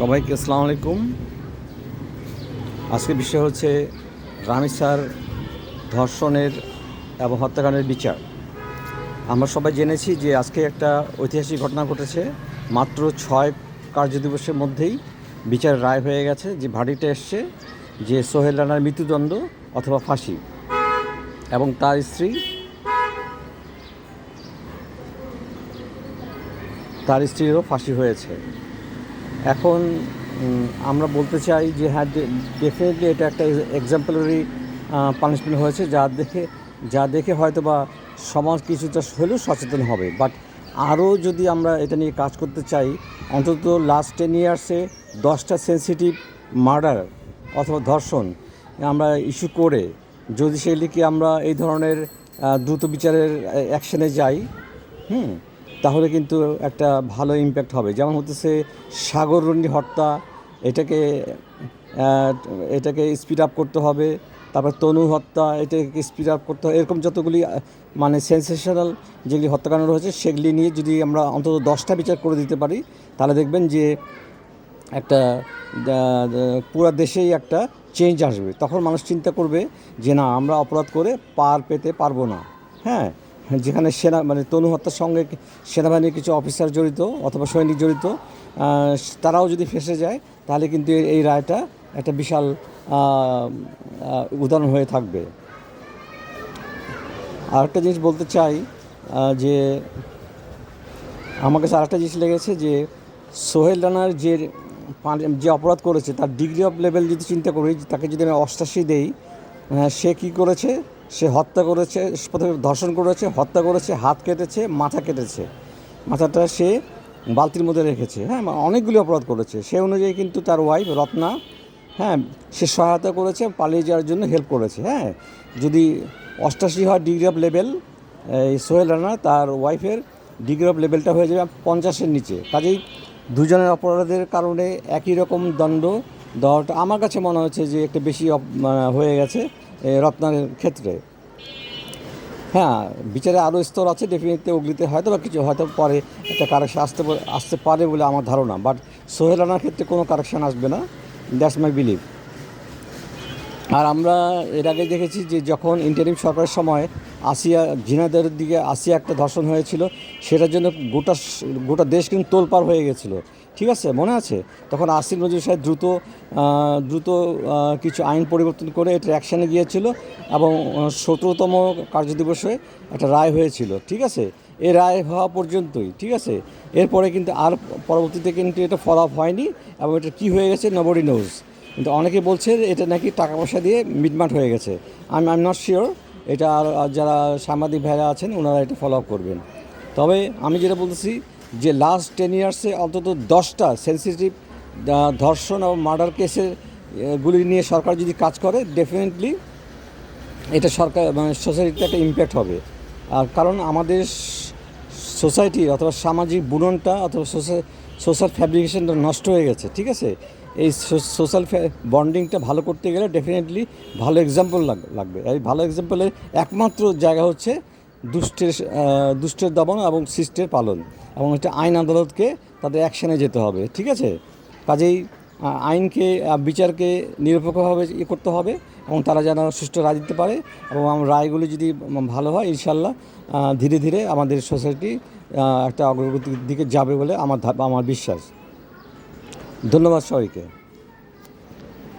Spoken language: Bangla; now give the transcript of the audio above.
সবাইকে আসসালামু আলাইকুম। আজকের বিষয় হচ্ছে রামিসার ধর্ষণের এবং হত্যাকাণ্ডের বিচার। আমরা সবাই জেনেছি যে আজকে একটা ঐতিহাসিক ঘটনা ঘটেছে। মাত্র 6 কার্যদিবসের মধ্যেই বিচারের রায় হয়ে গেছে, যে ভার্ডিক্টে এসছে যে সোহেল রানার মৃত্যুদণ্ড অথবা ফাঁসি, এবং তার স্ত্রীরও ফাঁসি হয়েছে। এখন আমরা বলতে চাই যে হ্যাঁ, ডেফিনেটলি এটা একটা এক্সাম্পলারি পানিশমেন্ট হয়েছে, যা দেখে হয়তো বা সমাজ কিছুটা হলেও সচেতন হবে। বাট আরও যদি আমরা এটা নিয়ে কাজ করতে চাই, অন্তত লাস্ট 10 ইয়ার্সে 10টা সেন্সিটিভ মার্ডার অথবা ধর্ষণ আমরা ইস্যু করে যদি সেগুলিকে আমরা এই ধরনের দ্রুত বিচারের অ্যাকশনে যাই, তাহলে কিন্তু একটা ভালো ইম্প্যাক্ট হবে। যেমন হতেছে সাগররুনি হত্যা, এটাকে স্পিড আপ করতে হবে। তারপর তনু হত্যা, এটাকে স্পিড আপ করতে হবে। এরকম যতগুলি মানে সেন্সেশনাল যেগুলি হত্যাকাণ্ড রয়েছে সেগুলি নিয়ে যদি আমরা অন্তত 10টা বিচার করে দিতে পারি, তাহলে দেখবেন যে একটা পুরো দেশেই একটা চেঞ্জ আসবে। তখন মানুষ চিন্তা করবে যে না, আমরা অপরাধ করে পার পেতে পারবো না। হ্যাঁ, যেখানে মানে তনু হত্যার সঙ্গে সেনাবাহিনীর কিছু অফিসার জড়িত অথবা সৈনিক জড়িত, তারাও যদি ফেঁসে যায়, তাহলে কিন্তু এই রায়টা একটা বিশাল উদাহরণ হয়ে থাকবে। আরেকটা জিনিস বলতে চাই, যে আমার কাছে আরেকটা জিনিস লেগেছে যে সোহেল রানার যে অপরাধ করেছে তার ডিগ্রি অফ লেভেল যদি চিন্তা করি, তাকে যদি আমি 88 দেই, সে কী করেছে? সে হত্যা করেছে, প্রথমে ধর্ষণ করেছে, হত্যা করেছে, হাত কেটেছে, মাথা কেটেছে, মাথাটা সে বালতির মধ্যে রেখেছে। হ্যাঁ, অনেকগুলি অপরাধ করেছে। সে অনুযায়ী কিন্তু তার ওয়াইফ রত্না, হ্যাঁ, সে সহায়তা করেছে, পালিয়ে যাওয়ার জন্য হেল্প করেছে। হ্যাঁ, যদি 88 হয় ডিগ্রি অফ লেভেল এই সোহেল রানা, তার ওয়াইফের ডিগ্রি অফ লেভেলটা হয়ে যাবে 50-এর নিচে। কাজেই দুজনের অপরাধের কারণে একই রকম দণ্ড দেওয়াটা আমার কাছে মনে হচ্ছে যে একটা বেশি হয়ে গেছে রত্নার ক্ষেত্রে। হ্যাঁ, বিচারে আরও স্তর আছে, ডেফিনেটলি ওগুলিতে হয়তো বা কিছু হয়তো পরে একটা কারেকশান আসতে পারে বলে আমার ধারণা। বাট সোহেল রানার ক্ষেত্রে কোনো কারেকশান আসবে না, দ্যাটস মাই বিলিভ। আর আমরা এর আগে দেখেছি যে যখন ইন্টারিম সরকারের সময় ঝিনাইদের দিকে আসিয়া একটা ধর্ষণ হয়েছিল, সেটার জন্য গোটা দেশ কিন্তু তোলপাড় হয়ে গেছিলো। ঠিক আছে, মনে আছে? তখন আসিফ নজরুল সাহেব দ্রুত কিছু আইন পরিবর্তন করে এটা অ্যাকশানে গিয়েছিল, এবং 17তম কার্যদিবসে একটা রায় হয়েছিল। ঠিক আছে, এই রায় হওয়া পর্যন্তই। ঠিক আছে, এরপরে কিন্তু আর পরবর্তীতে কিন্তু এটা ফলো আপ হয়নি, এবং এটা কী হয়ে গেছে নোবডি নোজ। কিন্তু অনেকে বলছে এটা নাকি টাকা পয়সা দিয়ে মিটমাট হয়ে গেছে। I am not sure. এটা আর যারা সাংবাদিক ভাইরা আছেন ওনারা এটা ফলো আপ করবেন। তবে আমি যেটা বলতেছি যে লাস্ট 10 ইয়ার্সে অন্তত 10টা সেন্সিটিভ ধর্ষণ এবং মার্ডার কেসের গুলি নিয়ে সরকার যদি কাজ করে, ডেফিনেটলি এটা সরকার মানে সোসাইটিতে একটা ইম্প্যাক্ট হবে। আর কারণ আমাদের সোসাইটি অথবা সামাজিক বুননটা অথবা সোশ্যাল ফ্যাব্রিকেশনটা নষ্ট হয়ে গেছে। ঠিক আছে, এই সোশ্যাল বন্ডিংটা ভালো করতে গেলে ডেফিনেটলি ভালো এক্সাম্পল লাগবে। এই ভালো এক্সাম্পলের একমাত্র জায়গা হচ্ছে দুষ্টের দমন এবং শিষ্টের পালন, এবং একটা আইন আদালতকে তাদের অ্যাকশানে যেতে হবে। ঠিক আছে, কাজেই আইনকে বিচারকে নিরপেক্ষভাবে করতে হবে, এবং তারা যেন সুষ্ঠু রায় দিতে পারে, এবং রায়গুলি যদি ভালো হয়, ইনশাল্লাহ ধীরে ধীরে আমাদের সোসাইটি একটা অগ্রগতির দিকে যাবে বলে আমার বিশ্বাস। ধন্যবাদ সবাইকে।